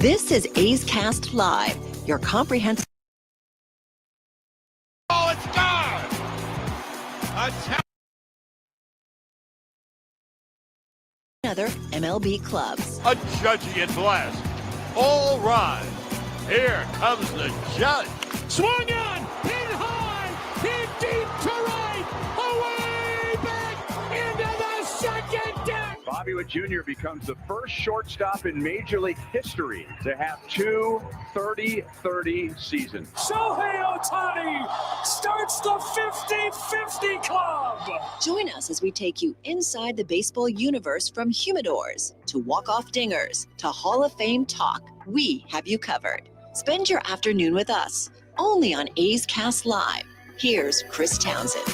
This is A's Cast Live, your comprehensive. Oh, it's gone! Other MLB clubs. A judging blast. All rise. Here comes the judge. Swung on, hit high, hit deep to right, away back into the second deck. Bobby Witt Jr. becomes the first shortstop in Major League history to have two 30-30 seasons. Shohei Ohtani starts the 50-50 club. Join us as we take you inside the baseball universe, from humidors to walk-off dingers to Hall of Fame talk. We have you covered. Spend your afternoon with us, only on A's Cast Live. Here's Chris Townsend.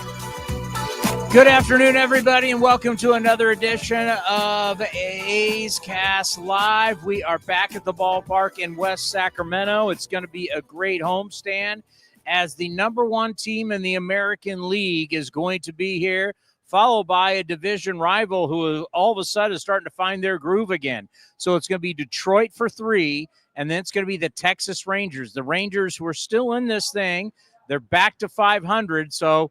Good afternoon, everybody, and welcome to another edition of A's Cast Live. We are back at the ballpark in West Sacramento. It's going to be a great homestand, as the number one team in the American League is going to be here, followed by a division rival who all of a sudden is starting to find their groove again. So it's going to be Detroit for 3, and then it's going to be the Texas Rangers. The Rangers, who are still in this thing, they're back to 500, so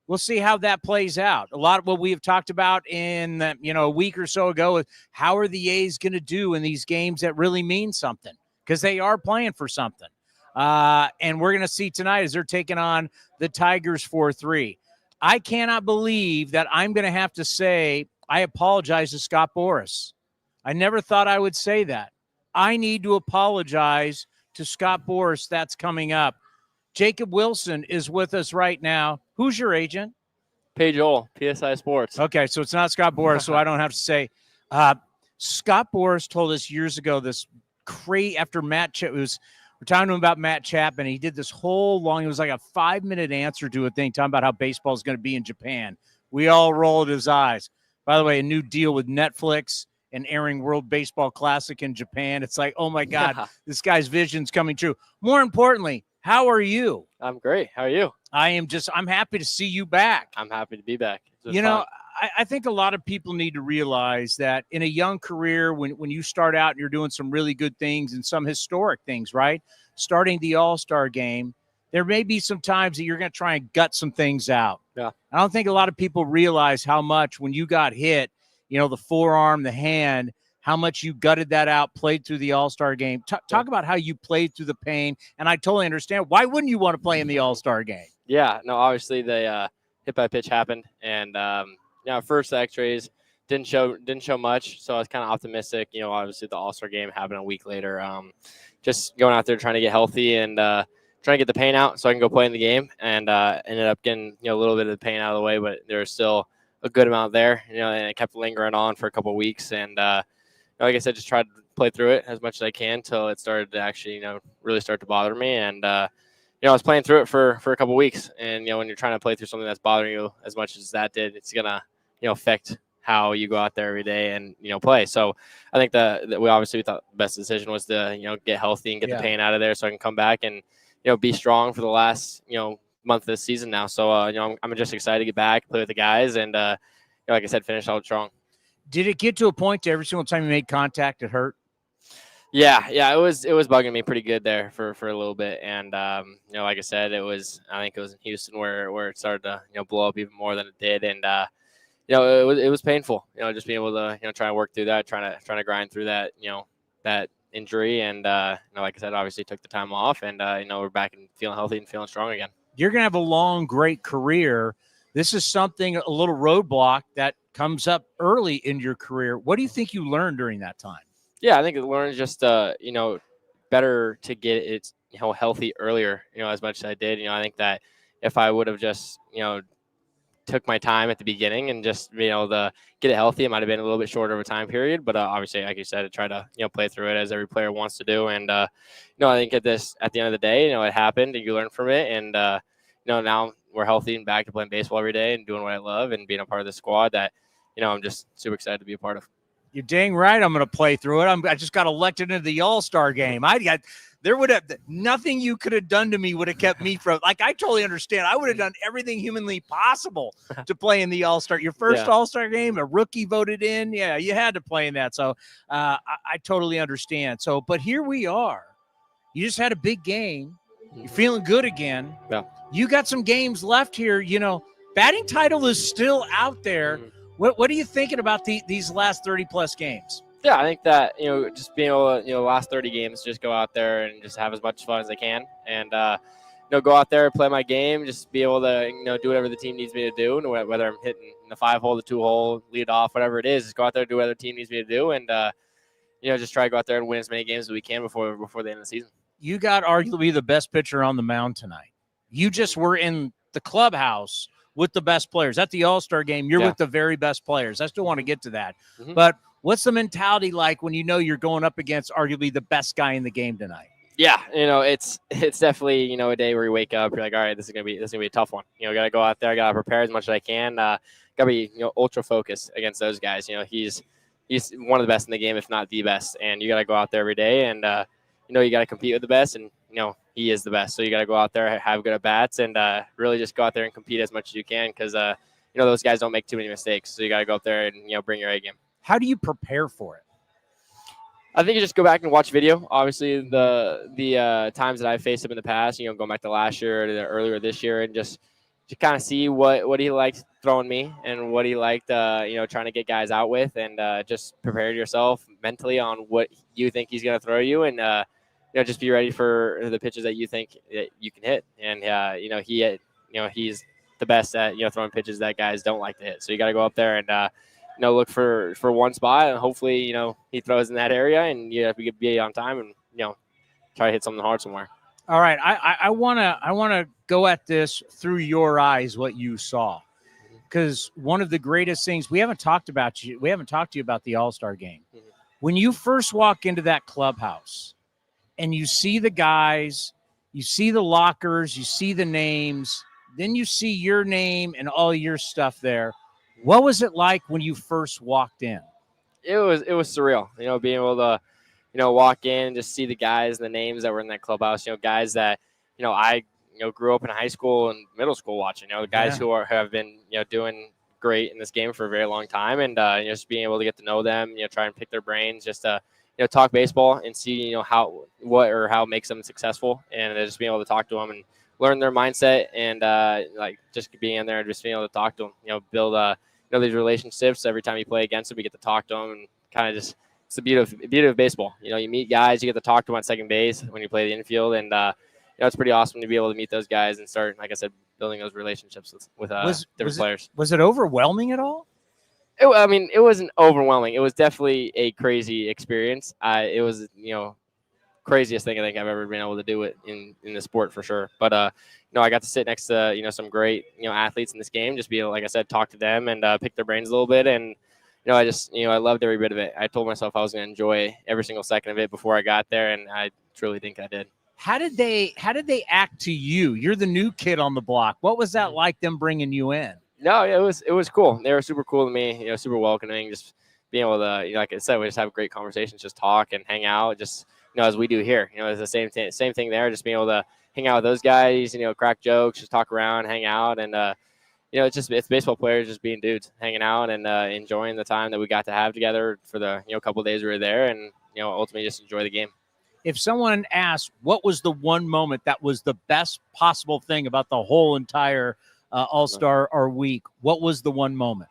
we'll see how that plays out. A lot of what we have talked about in a week or so ago is how are the A's going to do in these games that really mean something, because they are playing for something. And we're going to see tonight as they're taking on the Tigers 4-3. I cannot believe that I'm going to have to say I apologize to Scott Boras. I never thought I would say that. I need to apologize to Scott Boras. That's coming up. Jacob Wilson is with us right now. Who's your agent? Paige Joel, PSI Sports. Okay, so it's not Scott Boras, so I don't have to say. Scott Boras told us years ago this after Matt we're talking to him about Matt Chapman. He did this whole it was like a 5-minute answer to a thing talking about how baseball is going to be in Japan. We all rolled his eyes. By the way, a new deal with Netflix and airing World Baseball Classic in Japan. It's like, oh my God, This guy's vision's coming true. More importantly, how are you? I'm great. How are you? I'm happy to see you back. I'm happy to be back. I think a lot of people need to realize that in a young career, when you start out and you're doing some really good things and some historic things, right? Starting the All-Star game, there may be some times that you're going to try and gut some things out. Yeah. I don't think a lot of people realize how much when you got hit, the forearm, the hand, how much you gutted that out, played through the All-Star game. Talk about how you played through the pain, and I totally understand. Why wouldn't you want to play in the All-Star game? Yeah, no, obviously the hit-by-pitch happened, and first the X-rays didn't show much, so I was kind of optimistic. Obviously the All-Star game happened a week later. Just going out there trying to get healthy and trying to get the pain out so I can go play in the game, and ended up getting a little bit of the pain out of the way, but there was still a good amount there, and it kept lingering on for a couple of weeks, and like I said, just tried to play through it as much as I can until it started to actually, really start to bother me. And, I was playing through it for a couple of weeks. And, when you're trying to play through something that's bothering you as much as that did, it's going to, affect how you go out there every day and, play. So I think that we obviously thought the best decision was to, get healthy and get the pain out of there so I can come back and, be strong for the last, month of this season now. So, I'm just excited to get back, play with the guys, and, like I said, finish out strong. Did it get to a point to every single time you made contact, it hurt? Yeah, it was bugging me pretty good there for a little bit, and like I said, I think it was in Houston where it started to blow up even more than it did, and it was painful, just being able to try and work through that, trying to grind through that that injury, and like I said, obviously took the time off, and we're back and feeling healthy and feeling strong again. You're gonna have a long, great career. This is a little roadblock that comes up early in your career. What do you think you learned during that time? Yeah, I think it learned just, better to get it, healthy earlier, as much as I did. I think that if I would have just, took my time at the beginning and just be able to get it healthy, it might have been a little bit shorter of a time period. But obviously, like you said, I try to, play through it as every player wants to do. And, I think at the end of the day, it happened and you learn from it. And, now we're healthy and back to playing baseball every day and doing what I love and being a part of the squad that, I'm just super excited to be a part of. You're dang right I'm going to play through it. I just got elected into the All-Star game. there would have nothing you could have done to me would have kept me from. Like, I totally understand. I would have done everything humanly possible to play in the All-Star. Your first All-Star game, a rookie voted in. Yeah, you had to play in that. So I totally understand. So, but here we are. You just had a big game. You're feeling good again. Yeah. You got some games left here. You know, batting title is still out there. What are you thinking about these last 30-plus games? Yeah, I think that, just being able to, last 30 games, just go out there and just have as much fun as I can. And, go out there, play my game, just be able to, do whatever the team needs me to do. And whether I'm hitting the 5-hole, the 2-hole, lead off, whatever it is, just go out there and do whatever the team needs me to do. And, just try to go out there and win as many games as we can before the end of the season. You got arguably the best pitcher on the mound tonight. You just were in the clubhouse with the best players. At the All-Star game, you're with the very best players. I still want to get to that. But what's the mentality like when you're going up against arguably the best guy in the game tonight? Yeah, it's definitely, a day where you wake up, you're like, all right, this is gonna be a tough one. Got to go out there, got to prepare as much as I can. Got to be, ultra focused against those guys. He's one of the best in the game, if not the best. And you got to go out there every day, and you got to compete with the best, and he is the best. So you got to go out there, have good at bats, and really just go out there and compete as much as you can, because those guys don't make too many mistakes. So you got to go up there and bring your A game. How do you prepare for it? I think you just go back and watch video. Obviously, the times that I've faced him in the past, going back to last year or earlier this year, and just to kind of see what he liked throwing me and what he liked, trying to get guys out with, and just prepare yourself mentally on what you think he's going to throw you, and just be ready for the pitches that you think that you can hit. And he's the best at throwing pitches that guys don't like to hit. So you got to go up there and look for one spot, and hopefully he throws in that area, and you have to be on time and try to hit something hard somewhere. All right, I wanna go at this through your eyes, what you saw, because one of the greatest things we haven't talked to you about the All-Star game. When you first walk into that clubhouse and you see the guys, you see the lockers, you see the names, then you see your name and all your stuff there. What was it like when you first walked in? It was surreal, being able to walk in and just see the guys and the names that were in that clubhouse, guys that, I, grew up in high school and middle school watching, guys who have been, doing great in this game for a very long time. And, just being able to get to know them, try and pick their brains, just to, talk baseball and see, how makes them successful, and just being able to talk to them and learn their mindset, and, just being in there and just being able to talk to them, build, these relationships. Every time you play against them, we get to talk to them, and kind of just, it's the beauty of baseball. You meet guys, you get to talk to them on second base when you play the infield, and it's pretty awesome to be able to meet those guys and start, like I said, building those relationships with different players. Was it overwhelming at all? It wasn't overwhelming. It was definitely a crazy experience. It was craziest thing I think I've ever been able to do it in the sport, for sure. But I got to sit next to some great athletes in this game, just be able, like I said, talk to them and pick their brains a little bit, and I loved every bit of it. I told myself I was going to enjoy every single second of it before I got there, and I truly think I did. How did they act to you? You're the new kid on the block. What was that like, them bringing you in? No, it was cool. They were super cool to me, super welcoming. Just being able to, like I said, we just have great conversations, just talk and hang out, just as we do here. It's the same thing there. Just being able to hang out with those guys, crack jokes, just talk around, hang out, and it's baseball players just being dudes, hanging out and enjoying the time that we got to have together for the couple of days we were there, and ultimately just enjoy the game. If someone asks, what was the one moment that was the best possible thing about the whole entire All-Star or week, what was the one moment?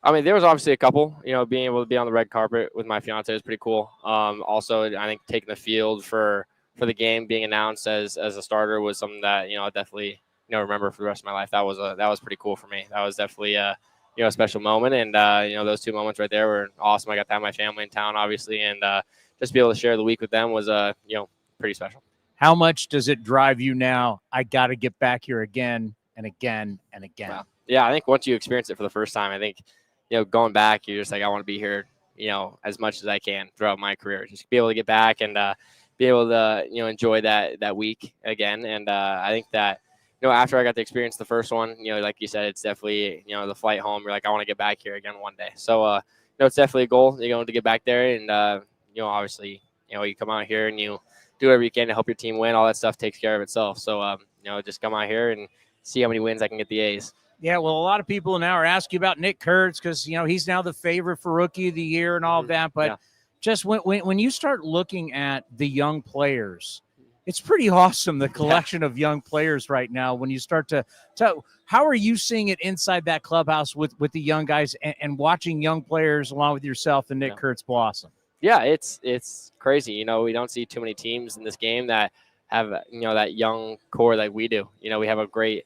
There was obviously a couple. Being able to be on the red carpet with my fiance was pretty cool. Also, I think taking the field for the game, being announced as a starter, was something that I definitely remember for the rest of my life. That was pretty cool for me. That was definitely a special moment, and those two moments right there were awesome. I got to have my family in town, obviously, and just be able to share the week with them was pretty special. How much does it drive you now? I got to get back here again and again and again. Wow. Yeah, I think once you experience it for the first time, I think going back, you're just like, I want to be here as much as I can throughout my career. Just be able to get back and be able to enjoy that week again. And I think that after I got to experience the first one, like you said, it's definitely the flight home. You're like, I want to get back here again one day. So it's definitely a goal to get back there, and obviously you come out here and you do whatever you can to help your team win. All that stuff takes care of itself. So, just come out here and see how many wins I can get the A's. Yeah, well, a lot of people now are asking about Nick Kurtz because, he's now the favorite for Rookie of the Year and all of that. But just when you start looking at the young players, it's pretty awesome, the collection of young players right now. When you start to how are you seeing it inside that clubhouse with the young guys and watching young players along with yourself and Nick Kurtz blossom? Yeah, it's crazy. We don't see too many teams in this game that have, that young core like we do. We have a great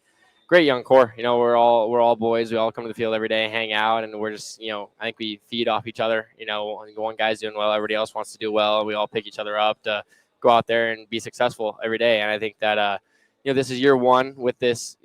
young core. We're all boys. We all come to the field every day, hang out, and we're just, I think we feed off each other. One guy's doing well, everybody else wants to do well. We all pick each other up to go out there and be successful every day. And I think that, this is year one with this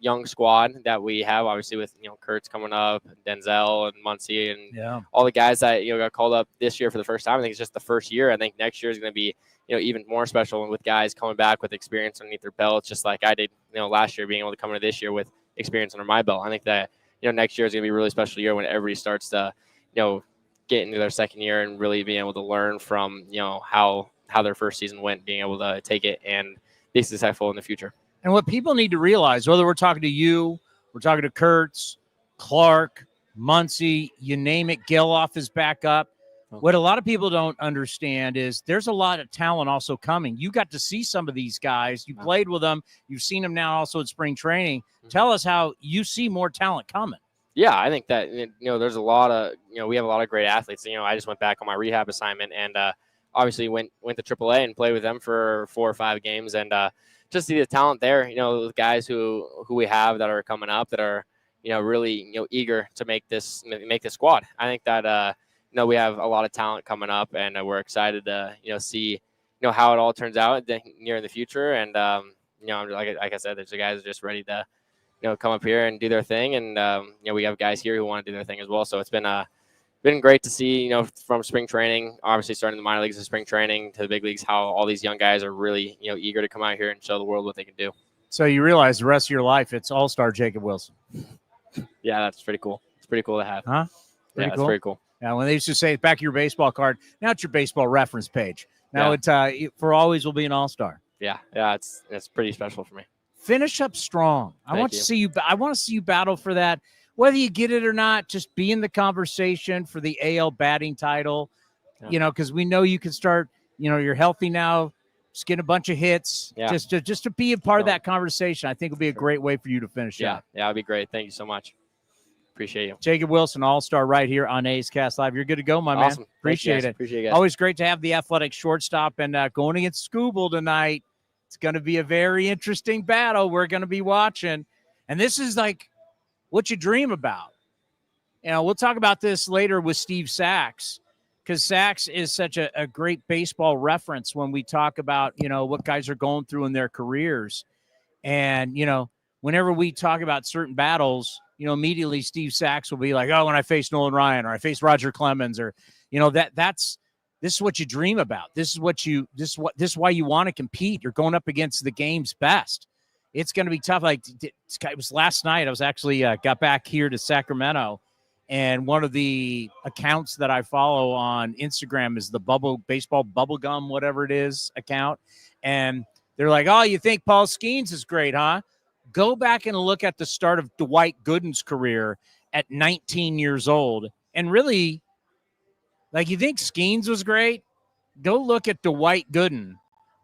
young squad that we have, obviously with, Kurtz coming up, Denzel and Muncie and all the guys that, got called up this year for the first time. I think it's just the first year. I think next year is going to be, even more special with guys coming back with experience underneath their belts, just like I did, last year, being able to come into this year with experience under my belt. I think that, next year is going to be a really special year when everybody starts to, get into their second year and really being able to learn from, how their first season went, being able to take it and be successful in the future. And what people need to realize, whether we're talking to you, we're talking to Kurtz, Clark, Muncie, you name it, Geloff is back up. What a lot of people don't understand is there's a lot of talent also coming. You got to see some of these guys. You played with them. You've seen them now also at spring training. Tell us how you see more talent coming. Yeah, I think that, there's a lot of, we have a lot of great athletes. I just went back on my rehab assignment and obviously went to AAA and played with them for 4 or 5 games. And just see the talent there, the guys who we have that are coming up that are, really, eager to make this squad. I think that, we have a lot of talent coming up, and we're excited to, see, how it all turns out near in the future. And, like I said, there's the guys that are just ready to, come up here and do their thing. And, we have guys here who want to do their thing as well. So it's been great to see, from spring training, obviously starting the minor leagues to spring training to the big leagues, how all these young guys are really, eager to come out here and show the world what they can do. So you realize the rest of your life, it's all-star Jacob Wilson. Yeah, that's pretty cool. It's pretty cool to have. Huh? Pretty cool. That's pretty cool. Yeah, when they used to say it's back of your baseball card, now it's your baseball reference page. Now it for always will be an all-star. Yeah, it's pretty special for me. Finish up strong. I want to see you battle for that. Whether you get it or not, just be in the conversation for the AL batting title, because we know you can start, you're healthy now, just get a bunch of hits, just to be a part of that conversation. I think would be a great way for you to finish out. Yeah, it'd be great. Thank you so much. Appreciate you. Jacob Wilson, all-star right here on A's Cast Live. You're good to go, my man. Appreciate it. Appreciate it, guys. Always great to have the athletic shortstop, and going against Skubal tonight. It's going to be a very interesting battle we're going to be watching. And this is like what you dream about. We'll talk about this later with Steve Sachs, because Sachs is such a great baseball reference when we talk about, what guys are going through in their careers. And, whenever we talk about certain battles, immediately Steve Sachs will be like, oh, when I face Nolan Ryan or I face Roger Clemens or, this is what you dream about. This is why you want to compete. You're going up against the game's best. It's going to be tough. Like it was last night. I was actually got back here to Sacramento, and one of the accounts that I follow on Instagram is the baseball bubblegum, whatever it is, account. And they're like, oh, you think Paul Skenes is great, huh? Go back and look at the start of Dwight Gooden's career at 19 years old. And really, like, you think Skenes was great? Go look at Dwight Gooden,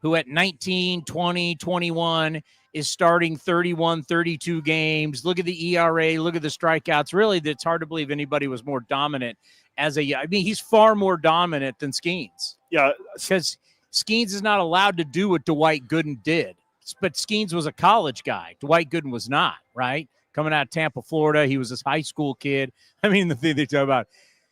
who at 19, 20, 21 is starting 31, 32 games. Look at the ERA. Look at the strikeouts. Really, it's hard to believe anybody was more dominant he's far more dominant than Skenes. Yeah. Because Skenes is not allowed to do what Dwight Gooden did. But Skenes was a college guy. Dwight Gooden was not, right? Coming out of Tampa, Florida. He was this high school kid. I mean, the thing they talk about,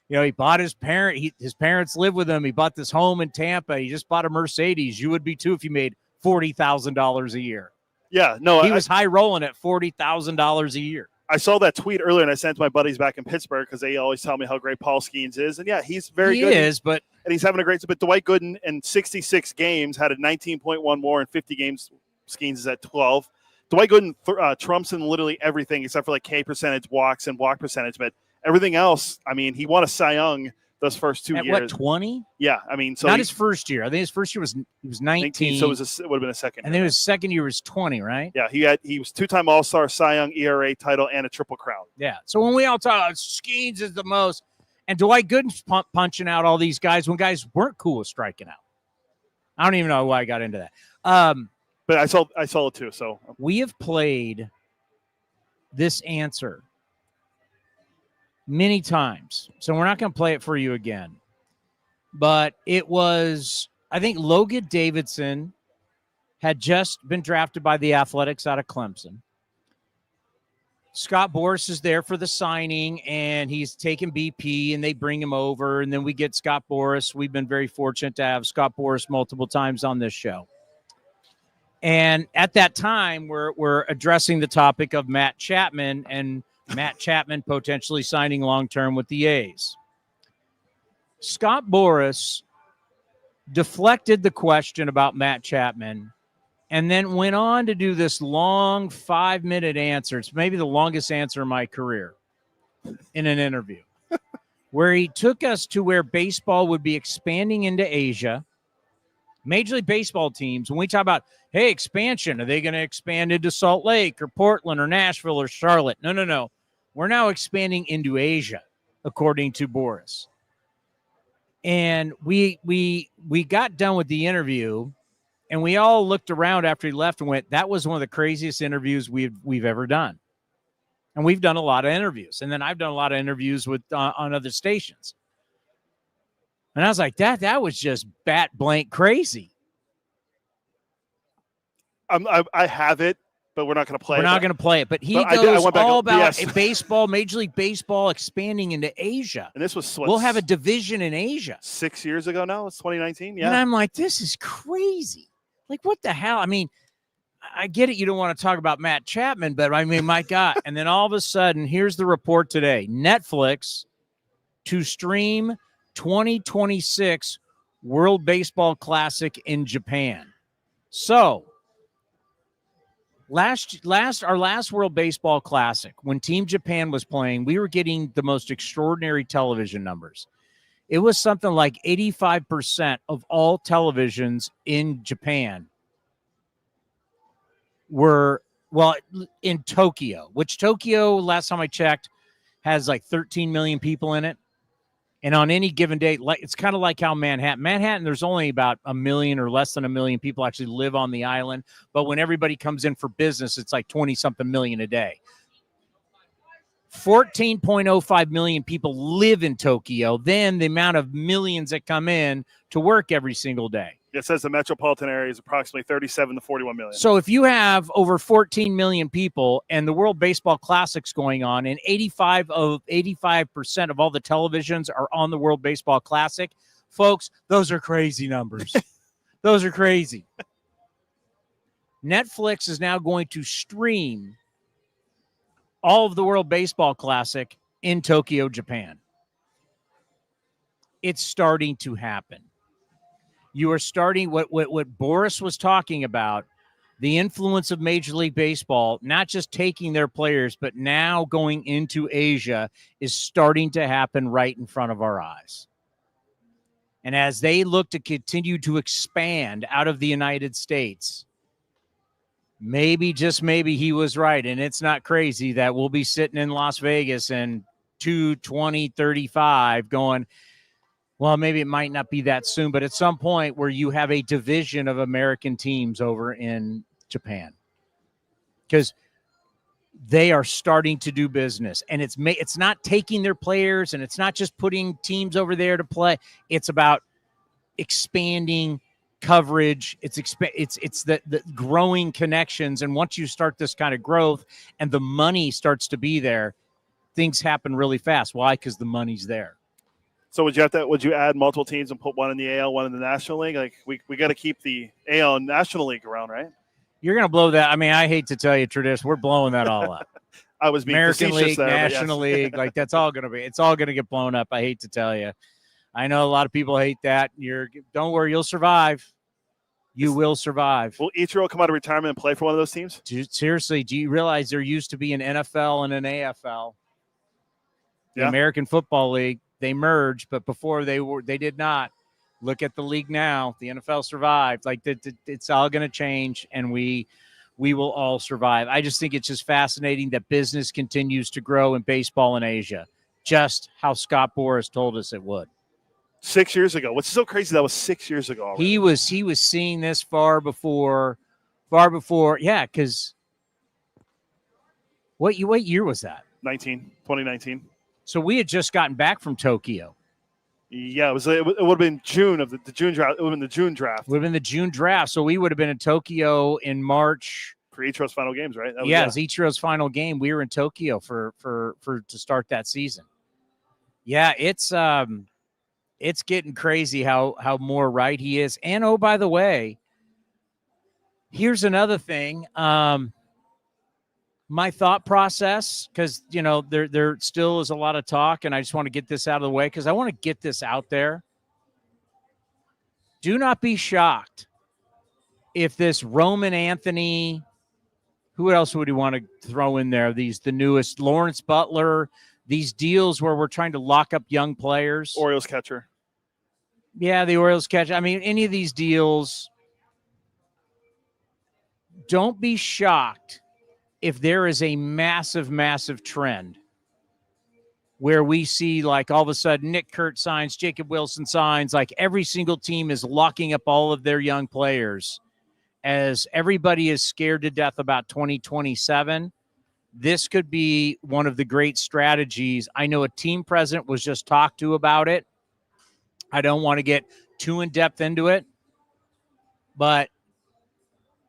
he bought his parents live with him. He bought this home in Tampa. He just bought a Mercedes. You would be too if you made $40,000 a year. Yeah, no. He was high rolling at $40,000 a year. I saw that tweet earlier, and I sent it to my buddies back in Pittsburgh because they always tell me how great Paul Skenes is. And, yeah, he's very good. He is, but – and he's having a great – but Dwight Gooden in 66 games had a 19.1 WAR in 50 games. Skenes is at 12. Dwight Gooden trumps in literally everything except for like K percentage, walks, and walk percentage. But everything else, I mean, he won a Cy Young those first 2 At years. what, 20? Yeah, I mean, so not his first year. I think his first year he was 19. So it would have been a second. And then his second year was 20, right? Yeah, he was 2-time All-Star, Cy Young, ERA title, and a Triple Crown. Yeah. So when we all talk, Skenes is the most, and Dwight Gooden's punching out all these guys when guys weren't cool with striking out. I don't even know why I got into that. But I saw it too. So we have played this answer many times, so we're not going to play it for you again. But it was, I think Logan Davidson had just been drafted by the Athletics out of Clemson. Scott Boras is there for the signing, and he's taking BP, and they bring him over, and then we get Scott Boras. We've been very fortunate to have Scott Boras multiple times on this show. And at that time, we're addressing the topic of Matt Chapman and Matt Chapman potentially signing long-term with the A's. Scott Boras deflected the question about Matt Chapman and then went on to do this long 5-minute answer. It's maybe the longest answer in my career in an interview, where he took us to where baseball would be expanding into Asia. Major League Baseball teams, when we talk about, hey, expansion, are they going to expand into Salt Lake or Portland or Nashville or Charlotte? No. We're now expanding into Asia, according to Boras. And we got done with the interview, and we all looked around after he left and went, that was one of the craziest interviews we've ever done. And we've done a lot of interviews. And then I've done a lot of interviews with on other stations. And I was like, that was just bat blank crazy. I have it, but we're not going to play it. We're not going to play it. But he goes all about baseball, Major League Baseball expanding into Asia. And this was we'll have a division in Asia. 6 years ago now? It's 2019? Yeah. And I'm like, this is crazy. Like, what the hell? I mean, I get it. You don't want to talk about Matt Chapman, but I mean, my God. And then all of a sudden, here's the report today. Netflix to stream 2026 World Baseball Classic in Japan. So our last World Baseball Classic, when Team Japan was playing, we were getting the most extraordinary television numbers. It was something like 85% of all televisions in Japan were, well, in Tokyo, which Tokyo, last time I checked, has like 13 million people in it. And on any given day, it's kind of like how Manhattan, there's only about 1 million or less than 1 million people actually live on the island. But when everybody comes in for business, it's like 20-something million a day. 14.05 million people live in Tokyo. Then the amount of millions that come in to work every single day. It says the metropolitan area is approximately 37 to 41 million. So if you have over 14 million people and the World Baseball Classic's going on, and 85% of all the televisions are on the World Baseball Classic, folks, those are crazy numbers. Those are crazy. Netflix is now going to stream all of the World Baseball Classic in Tokyo, Japan. It's starting to happen. You are starting what Boras was talking about, the influence of Major League Baseball, not just taking their players, but now going into Asia, is starting to happen right in front of our eyes. And as they look to continue to expand out of the United States, maybe, just maybe, he was right. And it's not crazy that we'll be sitting in Las Vegas in 2035 going, well, maybe it might not be that soon, but at some point where you have a division of American teams over in Japan, because they are starting to do business, and it's not taking their players, and it's not just putting teams over there to play. It's about expanding coverage. It's the growing connections, and once you start this kind of growth and the money starts to be there, things happen really fast. Why? Because the money's there. So would you add multiple teams and put one in the AL, one in the National League? Like we got to keep the AL and National League around, right? You're going to blow that. I mean, I hate to tell you, Tradish, we're blowing that all up. I was being American League, there, National League, like it's all going to get blown up. I hate to tell you. I know a lot of people hate that. Don't worry, you'll survive. You will survive. Will Ichiro come out of retirement and play for one of those teams? Seriously, do you realize there used to be an NFL and an AFL? The Yeah. American Football League. They merged, but before they did not. Look at the league now. The NFL survived. Like it's all going to change, and we will all survive. I just think it's just fascinating that business continues to grow in baseball in Asia, just how Scott Boras told us it would. 6 years ago. What's so crazy, that was 6 years ago already. He was seeing this far before. Yeah, because what year was that? 2019. So we had just gotten back from Tokyo. Yeah, it would have been June of the June draft. It would have been the June draft. Would have been the June draft. So we would have been in Tokyo in March. For Ichiro's final games, right? It was Ichiro's final game. We were in Tokyo for to start that season. Yeah, it's getting crazy how more right he is. And oh, by the way, here's another thing. My thought process, because there still is a lot of talk, and I just want to get this out of the way because I want to get this out there. Do not be shocked if this Roman Anthony, who else would you want to throw in there? The newest Lawrence Butler, these deals where we're trying to lock up young players. Orioles catcher. Yeah, the Orioles catcher. I mean, any of these deals, don't be shocked if there is a massive, massive trend where we see, like, all of a sudden Nick Kurt signs, Jacob Wilson signs, like every single team is locking up all of their young players as everybody is scared to death about 2027. This could be one of the great strategies. I know a team president was just talked to about it. I don't want to get too in-depth into it, but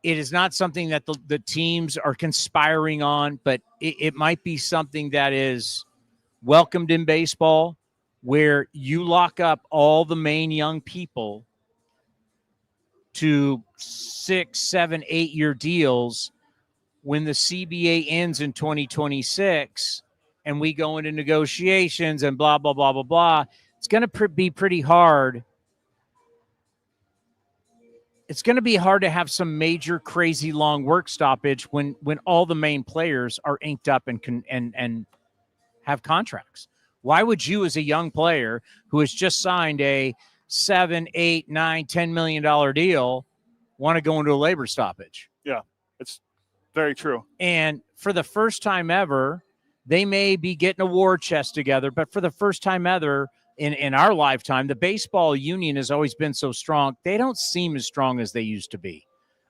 it is not something that the teams are conspiring on, but it might be something that is welcomed in baseball, where you lock up all the main young people to 6, 7, 8-year deals when the CBA ends in 2026 and we go into negotiations and blah, blah, blah, blah, blah. It's going to be pretty hard. It's going to be hard to have some major crazy long work stoppage when all the main players are inked up and have contracts. Why would you, as a young player who has just signed a $7, $8, $9, $10 million deal, want to go into a labor stoppage? Yeah, it's very true. And for the first time ever, they may be getting a war chest together, but for the first time ever in our lifetime, the baseball union has always been so strong. They don't seem as strong as they used to be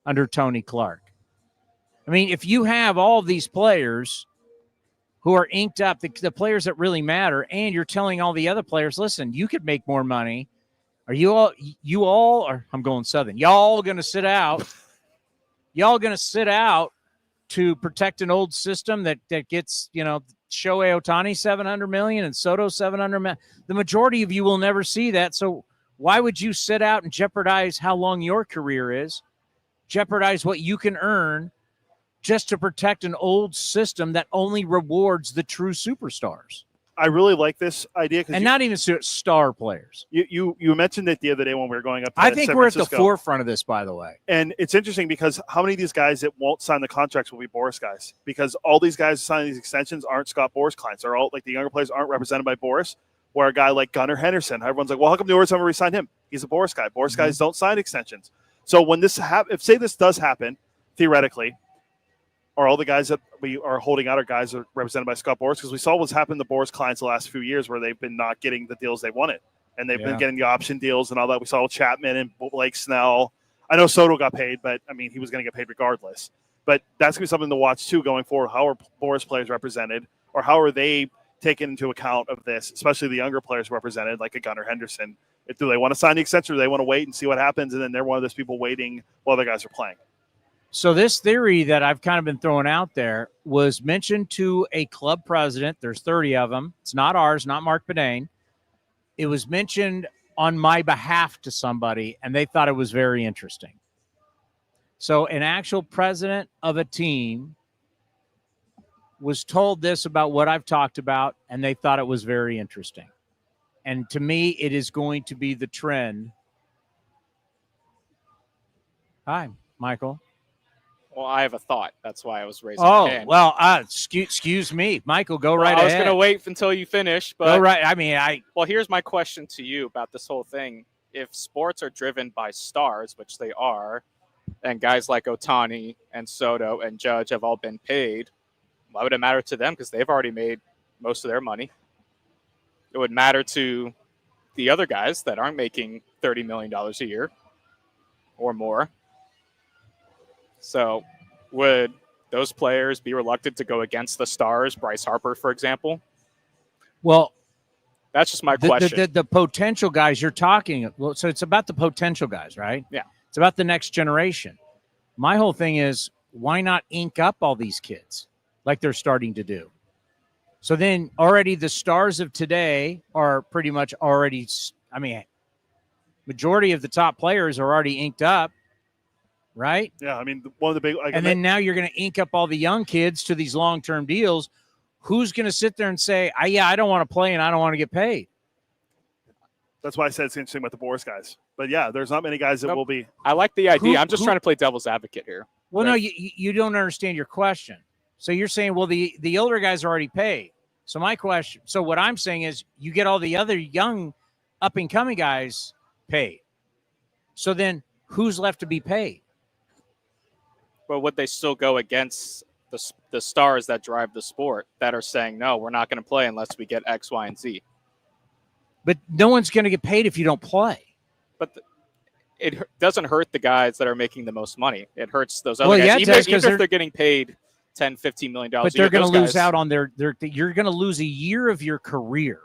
under Tony Clark. I mean, if you have all of these players who are inked up, the players that really matter, and you're telling all the other players, listen, you could make more money. Are you all, or I'm going Southern, y'all going to sit out? Y'all going to sit out to protect an old system that gets, Shohei Ohtani $700 million and Soto $700 million. The majority of you will never see that. So why would you sit out and jeopardize how long your career is, jeopardize what you can earn just to protect an old system that only rewards the true superstars? I really like this idea. And not even star players. You mentioned it the other day when we were going up to I think San we're at Francisco. the forefront of this, by the way. And it's interesting because how many of these guys that won't sign the contracts will be Boras guys? Because all these guys signing these extensions aren't Scott Boras clients. They're all, like, the younger players aren't represented by Boras. Where a guy like Gunnar Henderson, everyone's like, well, how come the Orioles haven't re-signed him? He's a Boras guy. Boras guys don't sign extensions. So when this if say this does happen, theoretically, are all the guys that we are holding out are guys that are represented by Scott Boras? Because we saw what's happened to Boras clients the last few years where they've been not getting the deals they wanted. And they've been getting the option deals and all that. We saw Chapman and Blake Snell. I know Soto got paid, but, I mean, he was going to get paid regardless. But that's going to be something to watch, too, going forward. How are Boras players represented? Or how are they taken into account of this, especially the younger players represented, like a Gunnar Henderson? Do they want to sign the extension or do they want to wait and see what happens? And then they're one of those people waiting while other guys are playing. So this theory that I've kind of been throwing out there was mentioned to a club president. There's 30 of them. It's not ours, not Mark Braden. It was mentioned on my behalf to somebody, and they thought it was very interesting. So an actual president of a team was told this about what I've talked about, and they thought it was very interesting. And to me, it is going to be the trend. Hi, Michael. Well, I have a thought. That's why I was raising my hand. Well, excuse me. Michael, go right I was ahead. going to wait until you finish. But go right. I mean, Well, here's my question to you about this whole thing. If sports are driven by stars, which they are, and guys like Ohtani and Soto and Judge have all been paid, why would it matter to them? Because they've already made most of their money. It would matter to the other guys that aren't making $30 million a year or more. So would those players be reluctant to go against the stars, Bryce Harper, for example? well, That's just my question. the potential guys you're talking. Well, so it's about the potential guys, right? Yeah. It's about the next generation. My whole thing is, why not ink up all these kids like they're starting to do? So then already the stars of today are pretty much already, I mean, majority of the top players are already inked up, right? Yeah, I mean, one of the big. Like, And then now you're going to ink up all the young kids to these long-term deals. Who's going to sit there and say, I don't want to play and I don't want to get paid? that's why I said it's interesting with the Boris guys. But yeah, there's not many guys that will be. I like the idea. I'm just who- trying to play devil's advocate here. Well, no, you don't understand your question. So you're saying, well, the older guys are already paid. So my question, so what I'm saying is you get all the other young up-and-coming guys paid. So then who's left to be paid? But would they still go against the stars that drive the sport that are saying, no, we're not going to play unless we get X, Y, and Z? But no one's going to get paid if you don't play. But it doesn't hurt the guys that are making the most money. It hurts those other guys. Even if they're getting paid $10, $15 million but they're going to lose out on you're going to lose a year of your career.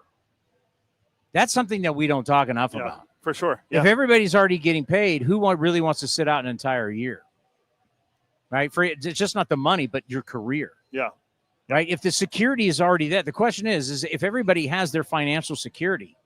That's something that we don't talk enough about. For sure. Yeah. If everybody's already getting paid, who really wants to sit out an entire year? Right? It's just not the money, but your career. Yeah. Right? If the security is already there, the question is if everybody has their financial security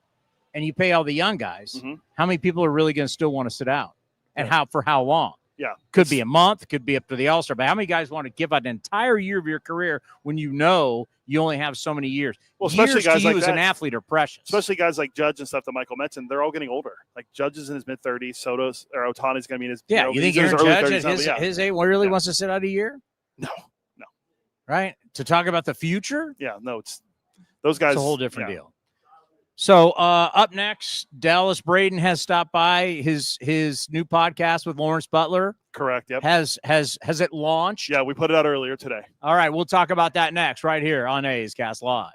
and you pay all the young guys, how many people are really going to still want to sit out? And for how long? Yeah. Could be a month, could be up to the All-Star. But how many guys want to give an entire year of your career when you know you only have so many years? Well, especially years guys to you like as that. an athlete are precious. Especially guys like Judge and stuff that Michael mentioned, they're all getting older. Like Judge is in his mid-30s, Soto's or Ohtani's going to be in his you think he's in Aaron his early Judge 30s at now, but his age really wants to sit out a year? No. Right? To talk about the future? Yeah, no, it's those guys. It's a whole different deal. So up next, Dallas Braden has stopped by his new podcast with Lawrence Butler. Correct. Yep. Has it launched? Yeah, we put it out earlier today. All right, we'll talk about that next right here on A's Cast Live.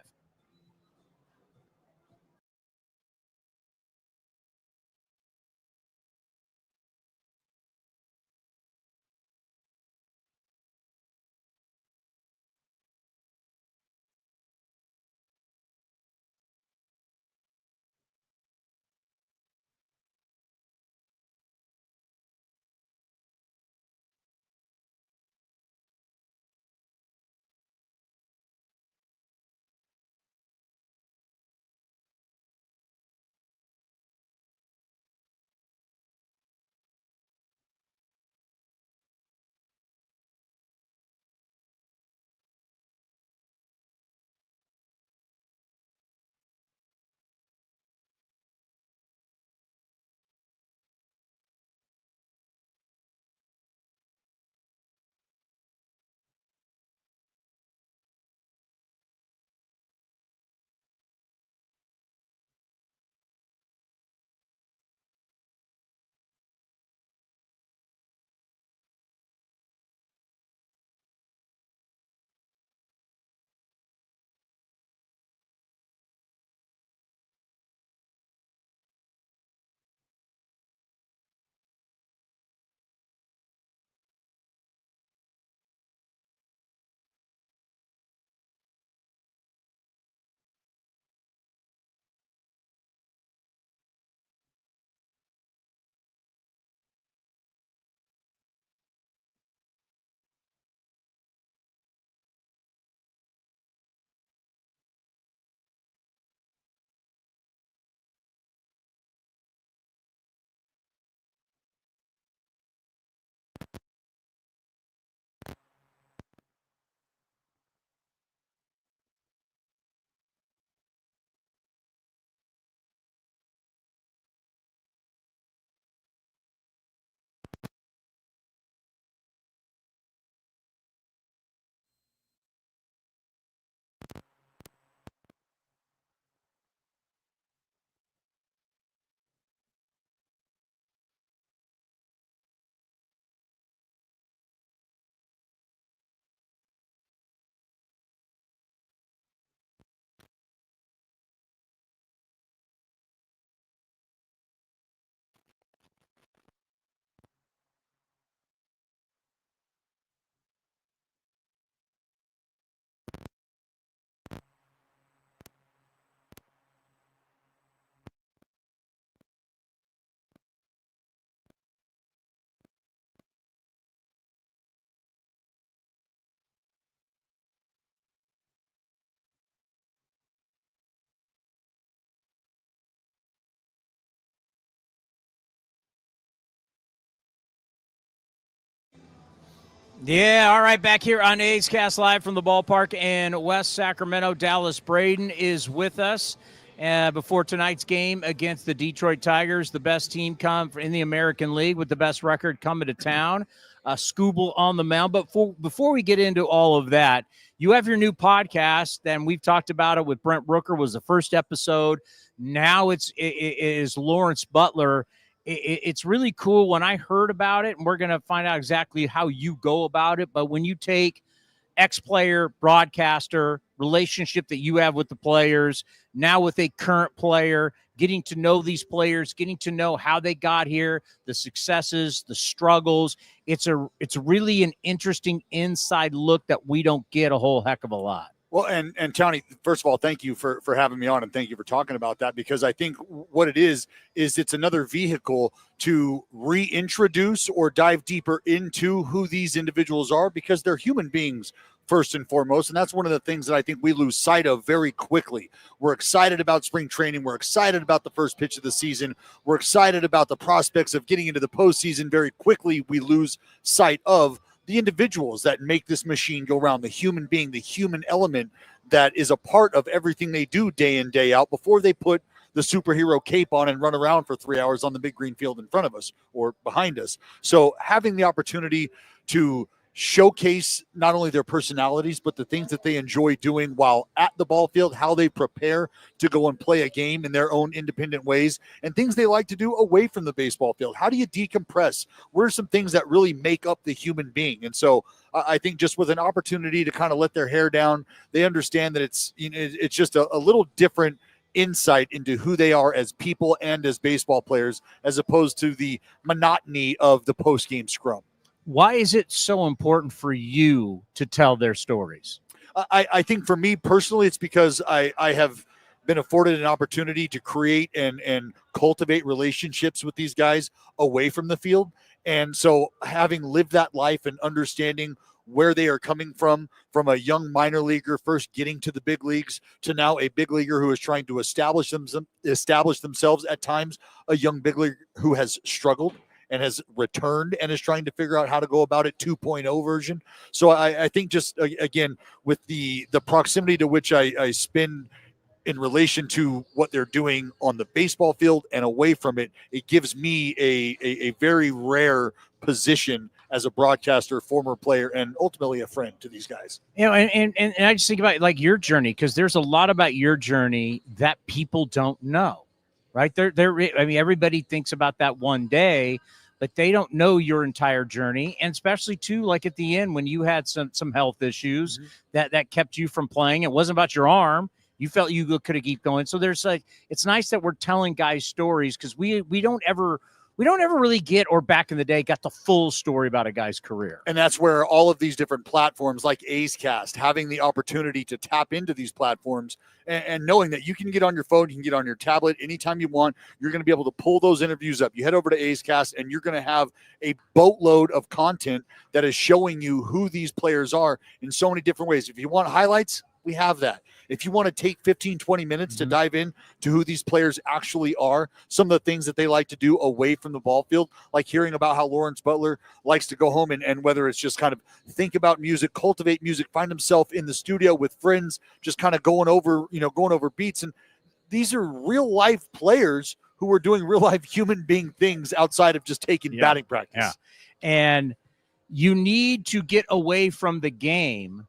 Yeah, all right, back here on A's Cast Live from the ballpark in West Sacramento. Dallas Braden is with us before tonight's game against the Detroit Tigers, the best team in the American League with the best record coming to town. Skubal on the mound. But before we get into all of that, you have your new podcast, and we've talked about it with Brent Rooker was the first episode. Now it is Lawrence Butler. It's really cool when I heard about it, and we're going to find out exactly how you go about it. But when you take ex-player, broadcaster, relationship that you have with the players, now with a current player, getting to know these players, getting to know how they got here, the successes, the struggles, it's really an interesting inside look that we don't get a whole heck of a lot. Well, and Towny, first of all, thank you for having me on, and thank you for talking about that, because I think what it is it's another vehicle to reintroduce or dive deeper into who these individuals are, because they're human beings first and foremost. And that's one of the things that I think we lose sight of very quickly. We're excited about spring training. We're excited about the first pitch of the season. We're excited about the prospects of getting into the postseason. Very quickly, we lose sight of the individuals that make this machine go round, the human being, the human element that is a part of everything they do day in, day out before they put the superhero cape on and run around for 3 hours on the big green field in front of us or behind us. So having the opportunity to showcase not only their personalities, but the things that they enjoy doing while at the ball field, how they prepare to go and play a game in their own independent ways, and things they like to do away from the baseball field. How do you decompress? What are some things that really make up the human being? And so I think just with an opportunity to kind of let their hair down, they understand that it's just a little different insight into who they are as people and as baseball players, as opposed to the monotony of the post-game scrum. Why is it so important for you to tell their stories? I think for me personally, it's because I have been afforded an opportunity to create and cultivate relationships with these guys away from the field. And so having lived that life and understanding where they are coming from a young minor leaguer first getting to the big leagues to now a big leaguer who is trying to establish themselves at times, a young big leaguer who has struggled and has returned and is trying to figure out how to go about it 2.0 version. So I think just, again, with the proximity to which I spend in relation to what they're doing on the baseball field and away from it, it gives me a very rare position as a broadcaster, former player, and ultimately a friend to these guys. You know, and I just think about like your journey, because there's a lot about your journey that people don't know. Right. I mean, everybody thinks about that one day, but they don't know your entire journey. And especially too, like at the end, when you had some health issues that kept you from playing, it wasn't about your arm. You felt you could have keep going. So there's like, it's nice that we're telling guys stories, because we don't ever really get, or back in the day, got the full story about a guy's career. And that's where all of these different platforms like A's Cast, having the opportunity to tap into these platforms and knowing that you can get on your phone, you can get on your tablet anytime you want, you're going to be able to pull those interviews up. You head over to A's Cast and you're going to have a boatload of content that is showing you who these players are in so many different ways. If you want highlights, we have that. If you want to take 15, 20 minutes to dive in to who these players actually are, some of the things that they like to do away from the ball field, like hearing about how Lawrence Butler likes to go home and whether it's just kind of think about music, cultivate music, find himself in the studio with friends, just kind of going over beats. And these are real life players who are doing real life human being things outside of just taking batting practice. Yeah. And you need to get away from the game.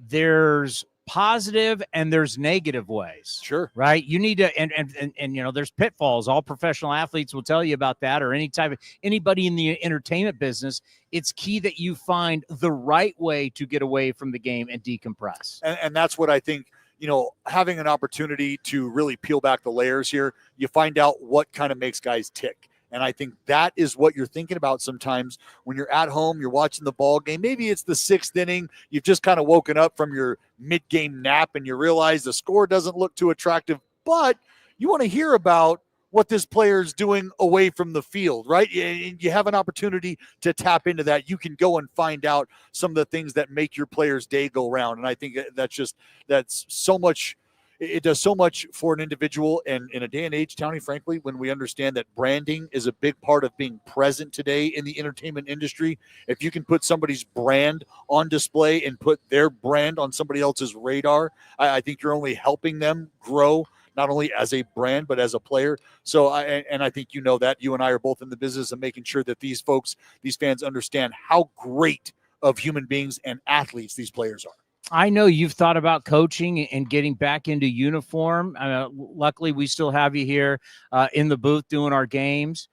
There's positive and there's negative ways. Sure. Right. You need to, and you know, there's pitfalls. All professional athletes will tell you about that, or anybody in the entertainment business. It's key that you find the right way to get away from the game and decompress. And that's what I think, you know, having an opportunity to really peel back the layers here, you find out what kind of makes guys tick. And I think that is what you're thinking about sometimes when you're at home, you're watching the ball game. Maybe it's the 6th inning. You've just kind of woken up from your mid-game nap and you realize the score doesn't look too attractive, but you want to hear about what this player is doing away from the field, right? And you have an opportunity to tap into that. You can go and find out some of the things that make your player's day go round. And I think that's so much it does so much for an individual. And in a day and age, Towny, frankly, when we understand that branding is a big part of being present today in the entertainment industry, if you can put somebody's brand on display and put their brand on somebody else's radar, I think you're only helping them grow, not only as a brand, but as a player. So, I think you know that. You and I are both in the business of making sure that these fans understand how great of human beings and athletes these players are. I know you've thought about coaching and getting back into uniform. Luckily, we still have you here in the booth doing our games.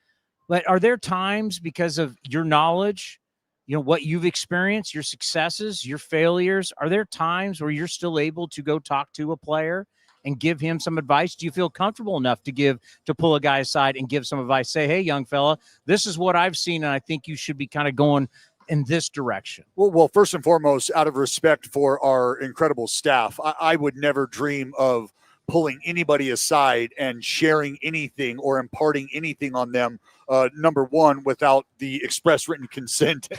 But are there times, because of your knowledge, what you've experienced, your successes, your failures, are there times where you're still able to go talk to a player and give him some advice? Do you feel comfortable enough to pull a guy aside and give some advice? Say, hey, young fella, this is what I've seen, and I think you should be kind of going in this direction. Well, first and foremost, out of respect for our incredible staff, I would never dream of pulling anybody aside and sharing anything or imparting anything on them, number one, without the express written consent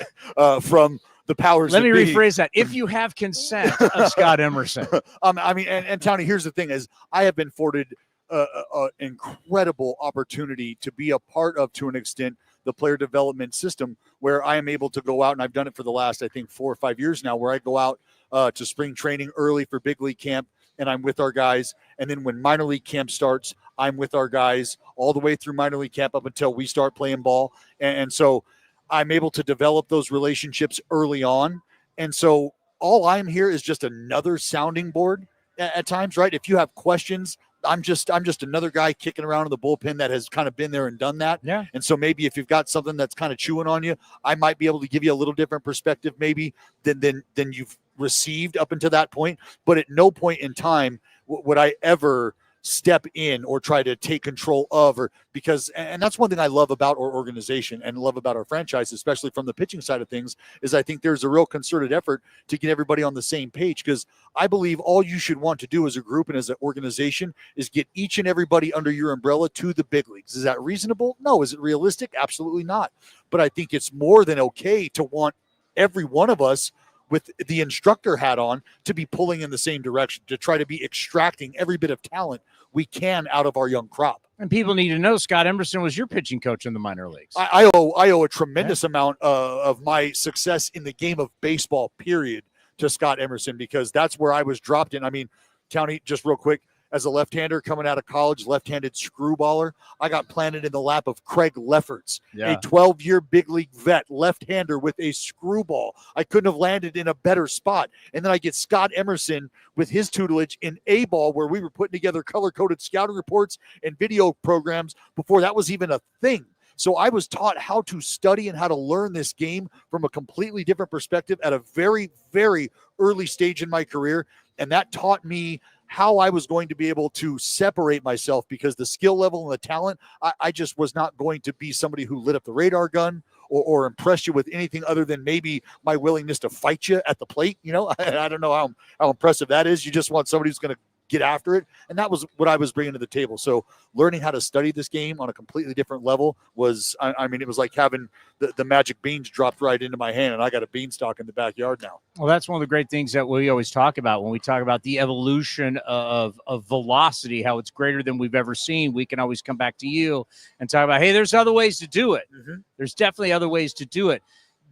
from the powers Let that me be. rephrase that. If you have consent of Scott Emerson. And Towny, here's the thing is I have been afforded an incredible opportunity to be a part of, to an extent, the player development system, where I am able to go out, and I've done it for the last, I think, 4 or 5 years now, where I go out to spring training early for big league camp, and I'm with our guys. And then when minor league camp starts, I'm with our guys all the way through minor league camp up until we start playing ball. And so I'm able to develop those relationships early on. And so all I'm here is just another sounding board at times, right? If you have questions, I'm just another guy kicking around in the bullpen that has kind of been there and done that. Yeah. And so maybe if you've got something that's kind of chewing on you, I might be able to give you a little different perspective maybe than you've received up until that point. But at no point in time would I ever step in or try to take control of, or because, and that's one thing I love about our organization and love about our franchise, especially from the pitching side of things, is I think there's a real concerted effort to get everybody on the same page, because I believe all you should want to do as a group and as an organization is get each and everybody under your umbrella to the big leagues. Is that reasonable? No. Is it realistic? Absolutely not. But I think it's more than okay to want every one of us with the instructor hat on to be pulling in the same direction, to try to be extracting every bit of talent we can out of our young crop. And people need to know Scott Emerson was your pitching coach in the minor leagues. I owe a tremendous amount of my success in the game of baseball, period, to Scott Emerson, because that's where I was dropped in. I mean, Towny, just real quick, as a left-hander coming out of college, left-handed screwballer, I got planted in the lap of Craig Lefferts, a 12-year big league vet, left-hander with a screwball. I couldn't have landed in a better spot. And then I get Scott Emerson with his tutelage in A-ball, where we were putting together color-coded scouting reports and video programs before that was even a thing. So I was taught how to study and how to learn this game from a completely different perspective at a very, very early stage in my career. And that taught me how I was going to be able to separate myself, because the skill level and the talent, I just was not going to be somebody who lit up the radar gun or impress you with anything other than maybe my willingness to fight you at the plate. I don't know how impressive that is. You just want somebody who's going to get after it. And that was what I was bringing to the table. So learning how to study this game on a completely different level was, it was like having the magic beans dropped right into my hand, and I got a beanstalk in the backyard now. Well, that's one of the great things that we always talk about when we talk about the evolution of velocity, how it's greater than we've ever seen. We can always come back to you and talk about, hey, there's other ways to do it. Mm-hmm. There's definitely other ways to do it.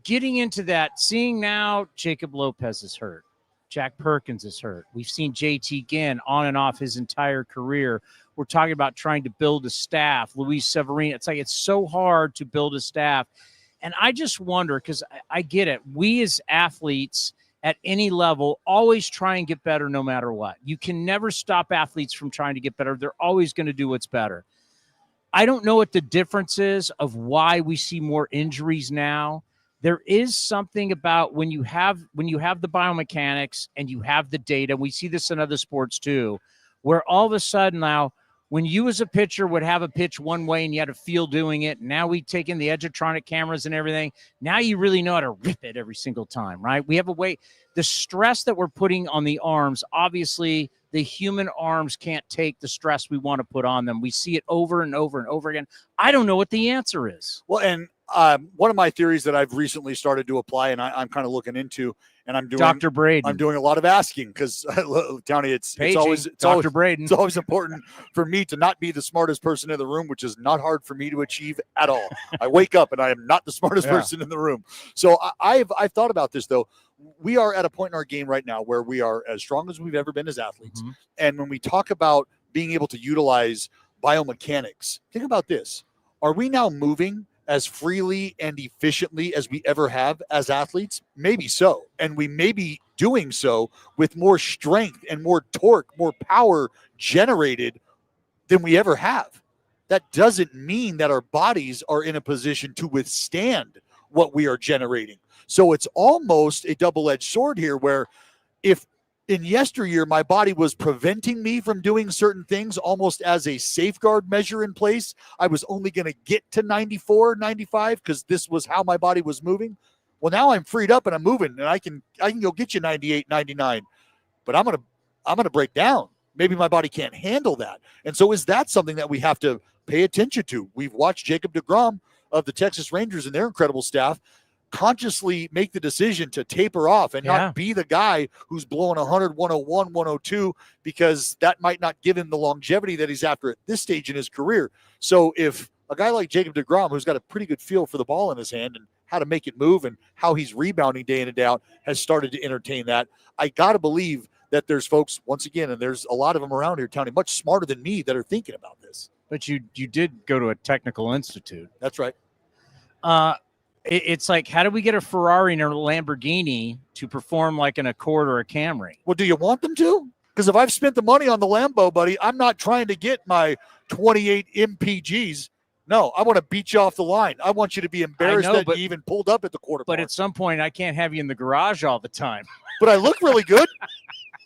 Getting into that, seeing now Jacob Lopez is hurt. Jack Perkins is hurt. We've seen JT Ginn on and off his entire career. We're talking about trying to build a staff. Luis Severino, it's so hard to build a staff. And I just wonder, because I get it. We as athletes at any level always try and get better no matter what. You can never stop athletes from trying to get better. They're always going to do what's better. I don't know what the difference is of why we see more injuries now. There is something about when you have the biomechanics and you have the data, we see this in other sports too, where all of a sudden now, when you as a pitcher would have a pitch one way and you had a feel doing it, now we take in the Edgertronic cameras and everything. Now you really know how to rip it every single time, right? We have a way, the stress that we're putting on the arms, obviously the human arms can't take the stress we want to put on them. We see it over and over and over again. I don't know what the answer is. Well, and one of my theories that I've recently started to apply, and I'm kind of looking into, and I'm doing Dr. Braden. I'm doing a lot of asking because, Towny, it's always Braden. It's always important for me to not be the smartest person in the room, which is not hard for me to achieve at all. I wake up and I am not the smartest person in the room. So I've thought about this, though. We are at a point in our game right now where we are as strong as we've ever been as athletes. Mm-hmm. And when we talk about being able to utilize biomechanics, think about this. Are we now moving as freely and efficiently as we ever have as athletes? Maybe so. And we may be doing so with more strength and more torque, more power generated than we ever have. That doesn't mean that our bodies are in a position to withstand what we are generating. So it's almost a double-edged sword here, where if in yesteryear my body was preventing me from doing certain things almost as a safeguard measure in place, I was only going to get to 94, 95 because this was how my body was moving. Well, now I'm freed up and I'm moving, and I can go get you 98, 99, but I'm going to break down. Maybe my body can't handle that. And so is that something that we have to pay attention to? We've watched Jacob deGrom of the Texas Rangers and their incredible staff consciously make the decision to taper off and not be the guy who's blowing 100, 101, 102, because that might not give him the longevity that he's after at this stage in his career. So if a guy like Jacob deGrom, who's got a pretty good feel for the ball in his hand and how to make it move and how he's rebounding day in and day out, has started to entertain that, I got to believe that there's folks, once again, and there's a lot of them around here, Towny, much smarter than me, that are thinking about this. But you did go to a technical institute. That's right. It's like, how do we get a Ferrari and a Lamborghini to perform like an Accord or a Camry? Well, do you want them to? Because if I've spent the money on the Lambo, buddy, I'm not trying to get my 28 MPGs. No, I want to beat you off the line. I want you to be embarrassed that you even pulled up at the quarter. But at some point, I can't have you in the garage all the time. But I look really good.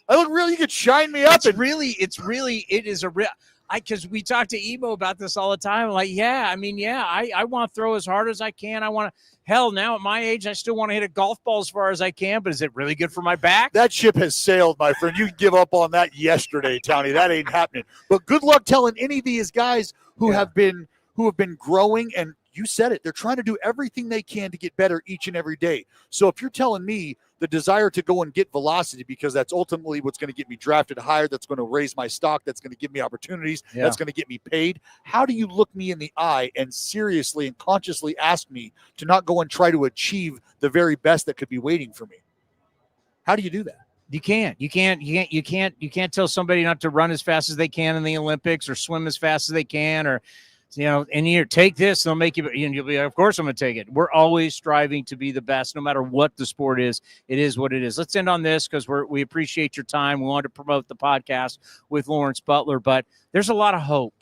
I look really, you could shine me up. It is a real. Because we talk to Emo about this all the time. Like, I want to throw as hard as I can. I want to, hell, now at my age, I still want to hit a golf ball as far as I can, but is it really good for my back? That ship has sailed, my friend. You give up on that yesterday, Towny. That ain't happening. But good luck telling any of these guys who have been growing, and you said it, they're trying to do everything they can to get better each and every day. So if you're telling me the desire to go and get velocity, because that's ultimately what's going to get me drafted higher, that's going to raise my stock, that's going to give me opportunities, that's going to get me paid, how do you look me in the eye and seriously and consciously ask me to not go and try to achieve the very best that could be waiting for me? How do you do that? You can't tell somebody not to run as fast as they can in the Olympics or swim as fast as they can, or and you take this, they'll make you, and you'll be, of course I'm going to take it. We're always striving to be the best, no matter what the sport is. It is what it is. Let's end on this, because we appreciate your time. We wanted to promote the podcast with Lawrence Butler, but there's a lot of hope.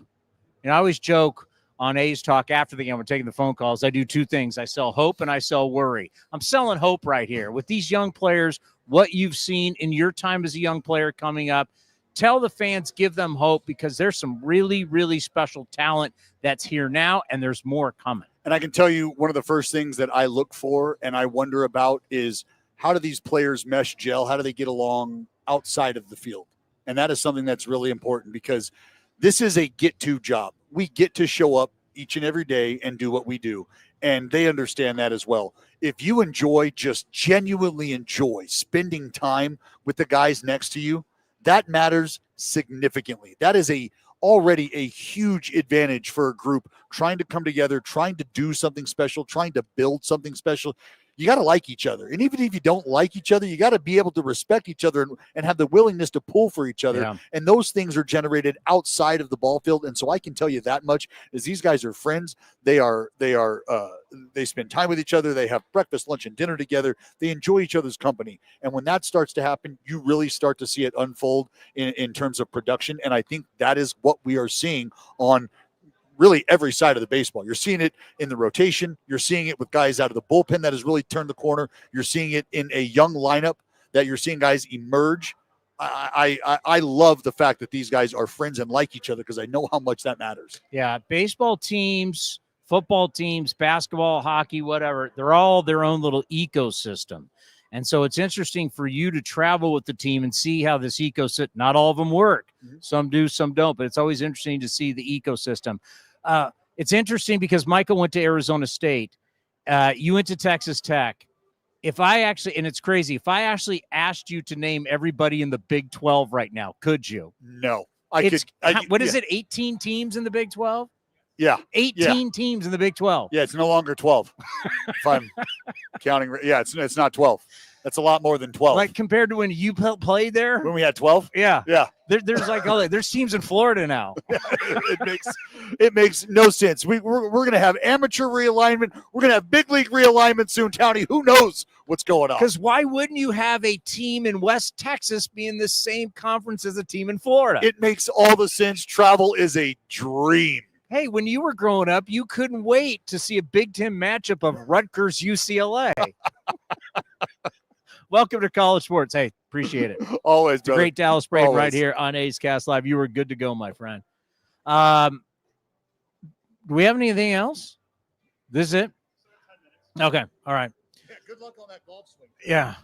And I always joke on A's Talk after the game, we're taking the phone calls, I do two things. I sell hope and I sell worry. I'm selling hope right here with these young players, what you've seen in your time as a young player coming up. Tell the fans, give them hope, because there's some really, really special talent that's here now, and there's more coming. And I can tell you, one of the first things that I look for and I wonder about is, how do these players mesh, gel? How do they get along outside of the field? And that is something that's really important, because this is a get-to job. We get to show up each and every day and do what we do, and they understand that as well. If you just genuinely enjoy spending time with the guys next to you, that matters significantly. That is already a huge advantage for a group trying to come together, trying to do something special, trying to build something special. You got to like each other. And even if you don't like each other, you got to be able to respect each other and have the willingness to pull for each other. Yeah. And those things are generated outside of the ball field. And so I can tell you that much, is these guys are friends. They spend time with each other. They have breakfast, lunch, and dinner together. They enjoy each other's company. And when that starts to happen, you really start to see it unfold in terms of production. And I think that is what we are seeing on really every side of the baseball. You're seeing it in the rotation. You're seeing it with guys out of the bullpen that has really turned the corner. You're seeing it in a young lineup that you're seeing guys emerge. I love the fact that these guys are friends and like each other, because I know how much that matters. Yeah, baseball teams, football teams, basketball, hockey, whatever, they're all their own little ecosystem. And so it's interesting for you to travel with the team and see how this ecosystem, not all of them work. Mm-hmm. Some do, some don't, but it's always interesting to see the ecosystem. It's interesting because Michael went to Arizona State. You went to Texas Tech. If I actually, and it's crazy, if I actually asked you to name everybody in the Big 12 right now, could you? No. What is it, 18 teams in the Big 12? Yeah. 18 teams in the Big 12. Yeah, it's no longer 12. If I'm counting. Yeah, it's not 12. That's a lot more than 12. Like compared to when you played there? When we had 12? Yeah. Yeah. There's like, there's teams in Florida now. It makes no sense. We're going to have amateur realignment. We're going to have big league realignment soon, Towny. Who knows what's going on? Because why wouldn't you have a team in West Texas be in the same conference as a team in Florida? It makes all the sense. Travel is a dream. Hey, when you were growing up, you couldn't wait to see a Big Ten matchup of Rutgers UCLA. Welcome to College Sports. Hey, appreciate it. Always, brother. Great Dallas Braden right here on A's Cast Live. You were good to go, my friend. Do we have anything else? This is it? Okay. All right. Yeah, good luck on that golf swing. Yeah.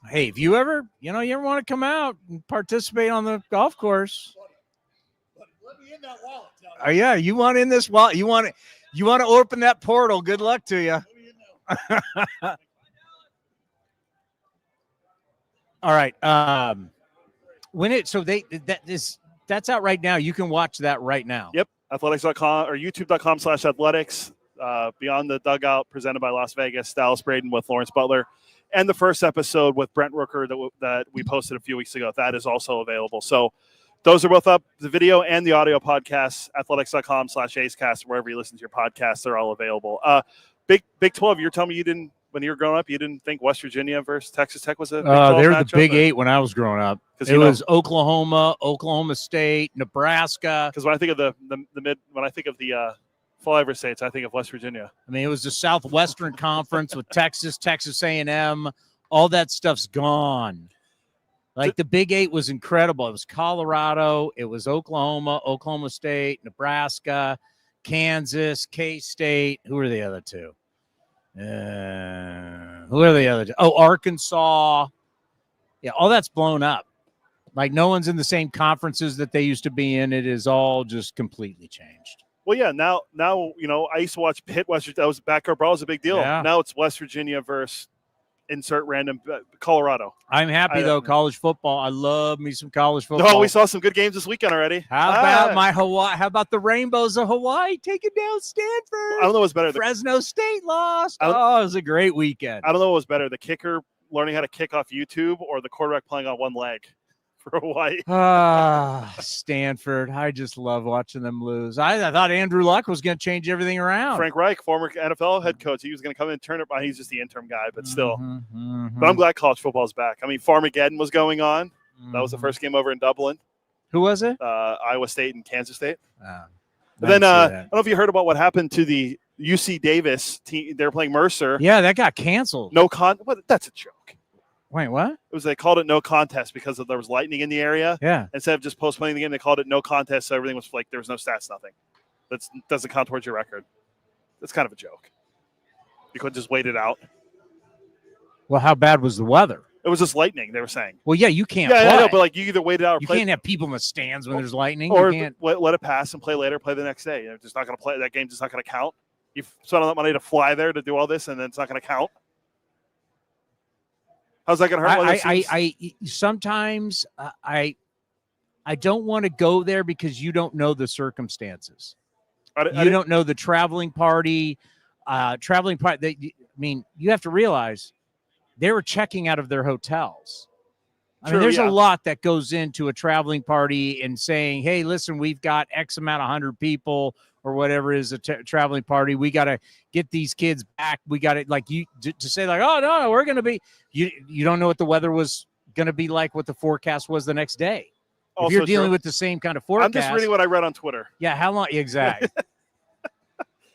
Hey, if you ever want to come out and participate on the golf course. Let me in that wallet. Oh, yeah. You want in this wallet? You want to open that portal. Good luck to you. All right. That's out right now. You can watch that right now. Yep. Athletics.com or youtube.com/athletics. Beyond the Dugout, presented by Las Vegas, Dallas Braden with Lawrence Butler. And the first episode with Brent Rooker that we posted a few weeks ago. That is also available. So those are both up, the video and the audio podcasts, athletics.com/acecast, wherever you listen to your podcasts, they're all available. Big 12, you're telling me when you were growing up, you didn't think West Virginia versus Texas Tech was a Big 12 they were matchup, the Big 8 when I was growing up. It was Oklahoma, Oklahoma State, Nebraska. Because when I think of the flyover states, I think of West Virginia. I mean, it was the Southwestern Conference with Texas, Texas A&M. All that stuff's gone. Like the Big 8 was incredible. It was Colorado, it was Oklahoma, Oklahoma State, Nebraska, Kansas, K-State. Who are the other two? Who are the other two? Oh, Arkansas. Yeah, all that's blown up. Like no one's in the same conferences that they used to be in. It is all just completely changed. Well, yeah. Now, I used to watch Pitt, West Virginia. That was backyard brawl was a big deal. Yeah. Now it's West Virginia versus insert random Colorado. I'm happy though. College football. I love me some college football. No, we saw some good games this weekend already. How about my Hawaii? How about the Rainbows of Hawaii taking down Stanford? I don't know what's better. Fresno State lost. It was a great weekend. I don't know what was better: the kicker learning how to kick off YouTube, or the quarterback playing on one leg for Hawaii. Stanford. I just love watching them lose. I thought Andrew Luck was going to change everything around. Frank Reich, former NFL head coach, he was going to come in and turn it. He's just the interim guy, but still. But I'm glad college football is back. I mean, Farmageddon was going on. That was the first game over in Dublin. Who was it? Iowa State and Kansas State. But then I don't know if you heard about what happened to the UC Davis team. They were playing Mercer. Yeah, that got canceled. That's a joke. Wait, what? They called it no contest because there was lightning in the area. Yeah. Instead of just postponing the game, they called it no contest, so everything was like there was no stats, nothing. That doesn't count towards your record. That's kind of a joke. You could just wait it out. Well, how bad was the weather? It was just lightning, they were saying. Well, yeah, you can't play. Yeah, I know, but you either wait it out or you play. can't have people in the stands when there's lightning. Or you can't let it pass and play later, play the next day. You're just not going to play. That game's just not going to count. You've spent all that money to fly there to do all this, and then it's not going to count. How's that going to hurt? Sometimes I don't want to go there because you don't know the circumstances. You don't know the traveling party. I mean, you have to realize they were checking out of their hotels. I mean, there's a lot that goes into a traveling party and saying, hey, listen, we've got X amount of 100 people or whatever is a traveling party. We got to get these kids back. We got to to say like, oh, no, we're going to be, you don't know what the weather was going to be like, what the forecast was the next day. If you're dealing with the same kind of forecast. I'm just reading what I read on Twitter. Yeah. How long? Exactly.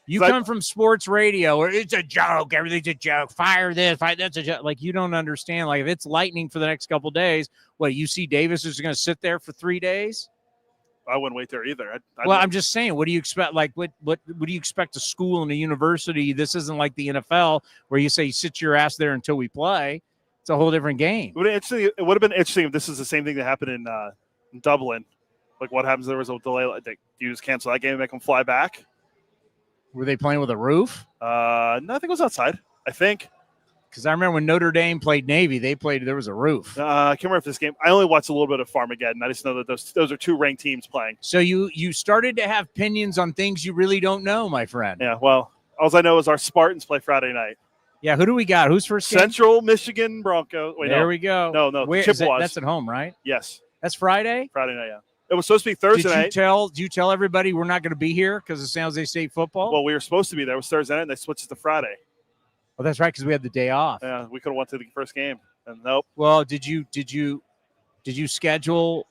You come from sports radio where it's a joke. Everything's a joke. Fire this, that's a joke. Like, you don't understand. Like, if it's lightning for the next couple of days, UC Davis is going to sit there for 3 days? I wouldn't wait there either. I'm just saying, what do you expect? Like, what do you expect a school and a university? This isn't like the NFL where you say, sit your ass there until we play. It's a whole different game. It would have been interesting if this is the same thing that happened in Dublin. Like, what happens if there was a delay? Like, do you just cancel that game and make them fly back? Were they playing with a roof? No, I think it was outside. I think. Because I remember when Notre Dame played Navy, there was a roof. I can't remember if this game. I only watched a little bit of Farmageddon. I just know that those are two ranked teams playing. So you started to have opinions on things you really don't know, my friend. Yeah, well, all I know is our Spartans play Friday night. Yeah, who do we got? Who's first game? Central Michigan Broncos. Wait, there we go. No, Where, Chippewas. that's at home, right? Yes. That's Friday? Friday night, yeah. It was supposed to be Thursday night. Did you tell everybody we're not going to be here because of San Jose State football? Well, we were supposed to be there. It was Thursday night, and they switched it to Friday. Oh, that's right, because we had the day off. Yeah, we could have went to the first game, and nope. Well, did you schedule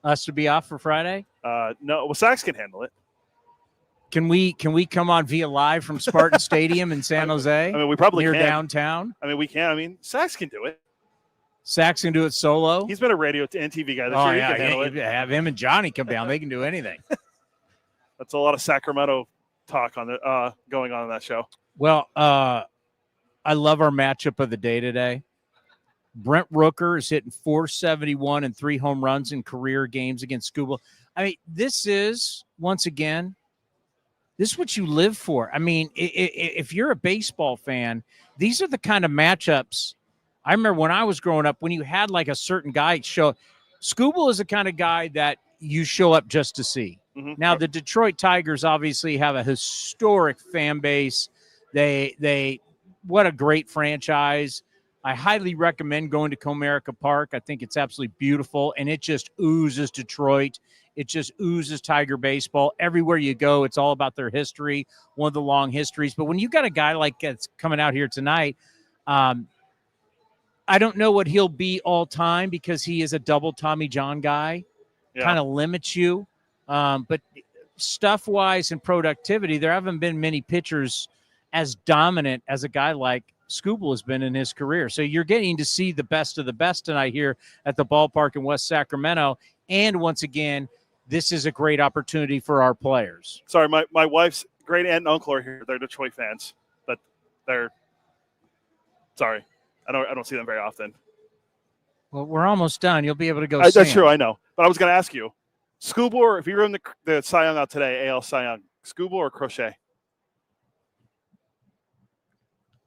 us to be off for Friday? No. Well, Sax can handle it. Can we come on via live from Spartan Stadium in San Jose? I mean, we probably near can. Downtown. I mean, we can. I mean, Sax can do it. Sax can do it solo. He's been a radio and TV guy this year. Yeah, he can handle it. have him and Johnny come down. They can do anything. That's a lot of Sacramento talk on the going on in that show. Well, I love our matchup of the day today. Brent Rooker is hitting .471 and 3 home runs in career games against Skubal. I mean, this is, once again, this is what you live for. I mean, if you're a baseball fan, these are the kind of matchups. I remember when I was growing up, when you had like a certain guy show. Skubal is the kind of guy that you show up just to see. Mm-hmm. Now, the Detroit Tigers obviously have a historic fan base. They what a great franchise. I highly recommend going to Comerica Park. I think it's absolutely beautiful, and it just oozes Detroit. It just oozes Tiger baseball. Everywhere you go, it's all about their history, one of the long histories. But when you got a guy like that's coming out here tonight, I don't know what he'll be all time because he is a double Tommy John guy. Yeah. Kind of limits you. But stuff-wise and productivity, there haven't been many pitchers as dominant as a guy like Skubal has been in his career. So you're getting to see the best of the best tonight here at the ballpark in West Sacramento. And once again, this is a great opportunity for our players. Sorry, my wife's great aunt and uncle are here. They're Detroit fans, but they're sorry. I don't see them very often. Well, we're almost done. You'll be able to go. That's true. I know. But I was going to ask you, Skubal, or if you were in the Cy Young out today, AL Cy Young, Skubal or Crochet?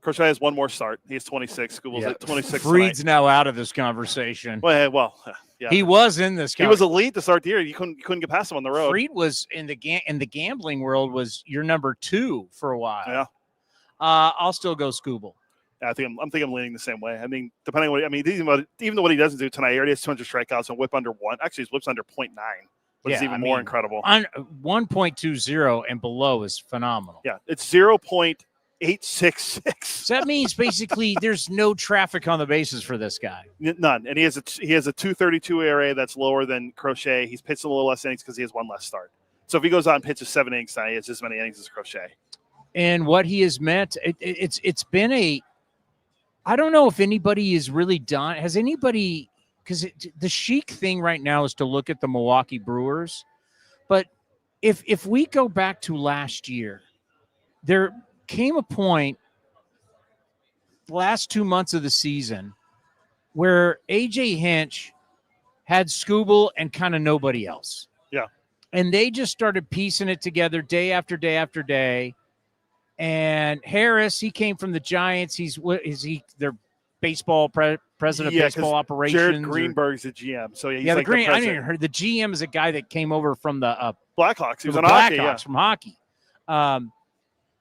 Crochet has one more start. He's 26. Skubal's at 26. Freed's now out of this conversation. Well, yeah. He was in this. He was elite to start the year. You couldn't get past him on the road. Freed was in the gambling world was your number 2 for a while. Yeah. I'll still go Skubal. Yeah, I'm leaning the same way. I mean, depending on even though what he doesn't do tonight, he already has 200 strikeouts and whip under 1. Actually, his whip's under 0.9, which is even more incredible. On 1.20 and below is phenomenal. Yeah, it's 0.866. So that means basically there's no traffic on the bases for this guy. None, and he has a 2.32 ERA that's lower than Crochet. He's pitched a little less innings because he has one less start. So if he goes out and pitches 7 innings tonight, he has as many innings as Crochet. And what he has meant, it's been a. I don't know if anybody is really done. Has anybody? Because the chic thing right now is to look at the Milwaukee Brewers, but if we go back to last year, there came a point the last 2 months of the season where AJ Hinch had Skubal and kind of nobody else. Yeah. And they just started piecing it together day after day after day. And Harris, he came from the Giants. Is he their baseball president of baseball operations? Jared Greenberg's the GM. So he's the like Green. I didn't hear the GM is a guy that came over from the Blackhawks. He was on hockey. Yeah. From hockey.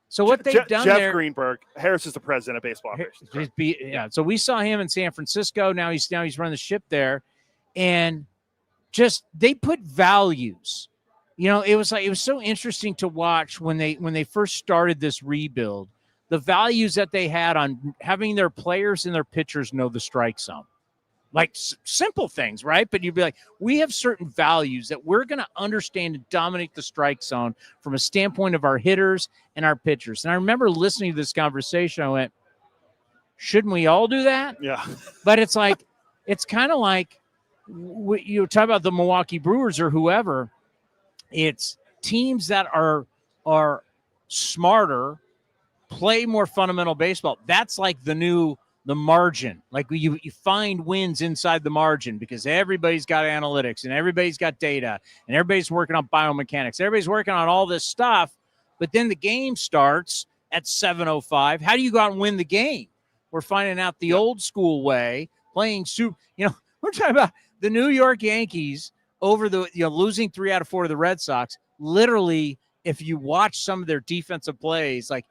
So what they've done Jeff there, Greenberg, Harris is the president of baseball operations. Yeah. So we saw him in San Francisco. Now he's running the ship there, and just they put values. You know, it was so interesting to watch when they first started this rebuild, the values that they had on having their players and their pitchers know the strike zone. Like simple things, right? But you'd be like, we have certain values that we're going to understand and dominate the strike zone from a standpoint of our hitters and our pitchers. And I remember listening to this conversation. I went, shouldn't we all do that? Yeah. But it's like, it's kind of like you talk about the Milwaukee Brewers or whoever. It's teams that are smarter, play more fundamental baseball. That's like the margin. Like you find wins inside the margin because everybody's got analytics and everybody's got data and everybody's working on biomechanics. Everybody's working on all this stuff, but then the game starts at 7:05. How do you go out and win the game? We're finding out the old school way, playing we're talking about the New York Yankees over the losing 3 out of 4 to the Red Sox. Literally, if you watch some of their defensive plays, like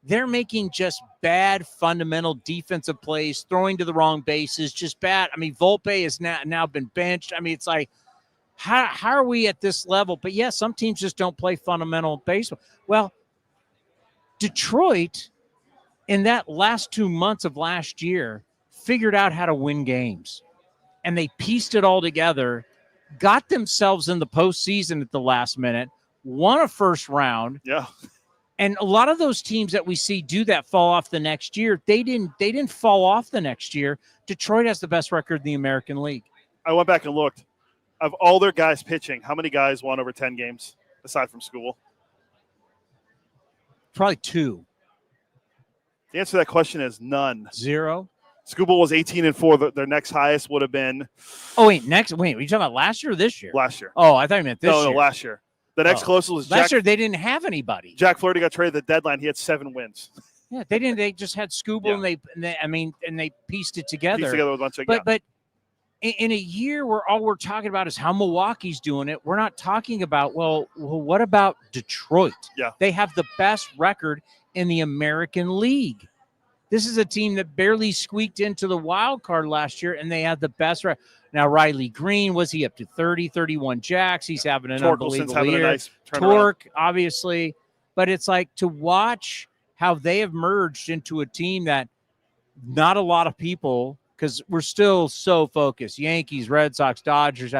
they're making just bad fundamental defensive plays, throwing to the wrong bases, just bad. I mean, Volpe has now been benched. I mean, it's like, how are we at this level? But yeah, some teams just don't play fundamental baseball. Well, Detroit, in that last 2 months of last year, figured out how to win games. And they pieced it all together, got themselves in the postseason at the last minute, won a first round. Yeah. And a lot of those teams that we see do that fall off the next year. They didn't fall off the next year. Detroit has the best record in the American League. I went back and looked. Of all their guys pitching, how many guys won over 10 games aside from Skubal? Probably 2. The answer to that question is none. 0. Skubal was 18-4. Their next highest would have been. Oh, wait, are you talking about last year or this year? Last year. Oh, I thought you meant this year. No, last year. The next closest was last year. They didn't have anybody. Jack Flaherty got traded at the deadline. He had 7 wins. Yeah, they didn't. They just had Skubal, and they pieced it together. Pieced together with a bunch of but in a year where all we're talking about is how Milwaukee's doing it, we're not talking about well, what about Detroit? Yeah, they have the best record in the American League. This is a team that barely squeaked into the wild card last year, and they had the best record. Now, Riley Green, was he up to 30, 31 jacks? He's having an unbelievable year. A nice Torque, obviously. But it's like to watch how they have merged into a team that not a lot of people, because we're still so focused, Yankees, Red Sox, Dodgers,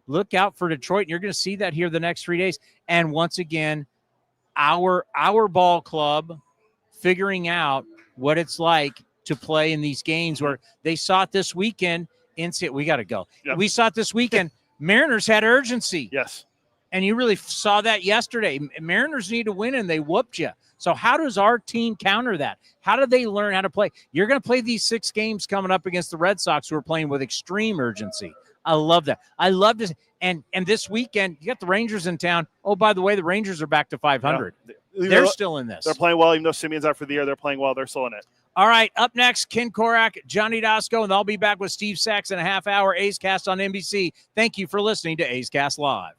look out for Detroit. And you're going to see that here the next 3 days. And once again, our ball club figuring out what it's like to play in these games where they saw it this weekend. We got to go. Yep. We saw it this weekend. Mariners had urgency. Yes. And you really saw that yesterday. Mariners need to win, and they whooped you. So how does our team counter that? How do they learn how to play? You're going to play these 6 games coming up against the Red Sox, who are playing with extreme urgency. I love that. I love this. And this weekend, you got the Rangers in town. Oh, by the way, the Rangers are back to 500. Yeah. They're still in this. They're playing well. Even though Simeon's out for the year, they're playing well. They're still in it. All right, up next, Ken Korak, Johnny Dasco, and I'll be back with Steve Sachs in a half hour. A's Cast on NBC. Thank you for listening to A's Cast Live.